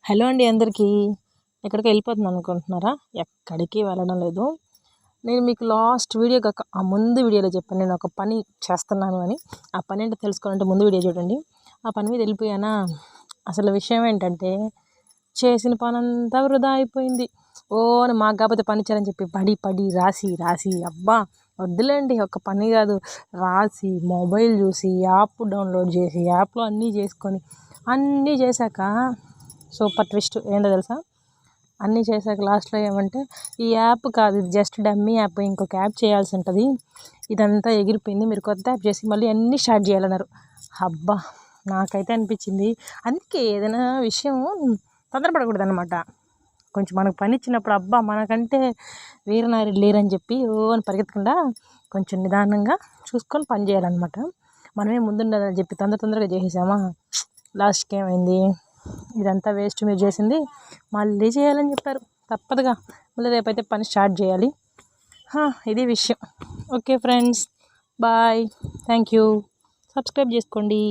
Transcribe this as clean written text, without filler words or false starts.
Hello అండి అందరికీ. ఎక్కడికి వెళ్ళిపోతున్నాను అనుకుంటున్నారా? ఎక్కడికి వెళ్ళడం లేదు. నేను మీకు లాస్ట్ వీడియో కాక ఆ ముందు వీడియోలో చెప్పాను నేను ఒక పని చేస్తున్నాను అని. ఆ పని ఏంటో తెలుసుకోవాలంటే ముందు వీడియో చూడండి. ఆ పని మీద వెళ్ళిపోయానా, అసలు విషయం ఏంటంటే చేసిన పని అంతా వృధా అయిపోయింది. ఓ అని మాకు కాకపోతే పని ఇచ్చారని చెప్పి పడి పడి రాసి రాసి అబ్బా వద్దులేండి. ఒక పని కాదు, రాసి మొబైల్ చూసి యాప్ డౌన్లోడ్ చేసి యాప్లో అన్నీ చేసుకొని అన్నీ చేశాక సూపర్ ట్విస్ట్ ఏంటో తెలుసా? అన్నీ చేశాక లాస్ట్లో ఏమంటే ఈ యాప్ కాదు, ఇది జస్ట్ డమ్మీ యాప్, ఇంకొక యాప్ చేయాల్సి ఉంటుంది, ఇదంతా ఎగిరిపోయింది, మీరు కొత్త యాప్ చేసి మళ్ళీ అన్నీ స్టార్ట్ చేయాలన్నారు. అబ్బా నాకైతే అనిపించింది, అందుకే ఏదైనా విషయం తొందరపడకూడదు అనమాట. కొంచెం మనకు పని ఇచ్చినప్పుడు అబ్బా మనకంటే వీరనారి లేరని చెప్పి ఓ అని పరిగెత్తకుండా కొంచెం నిదానంగా చూసుకొని పని చేయాలన్నమాట. మనమే ముందుండాలని చెప్పి తొందరగా చేసేసామా, లాస్ట్కి ఏమైంది, ఇదంతా వేస్ట్, మీరు చేసింది మళ్ళీ చేయాలని చెప్పారు. తప్పదుగా, మళ్ళీ రేపైతే పని స్టార్ట్ చేయాలి. ఇది విషయం. Okay friends, bye, thank you, subscribe చేసుకోండి.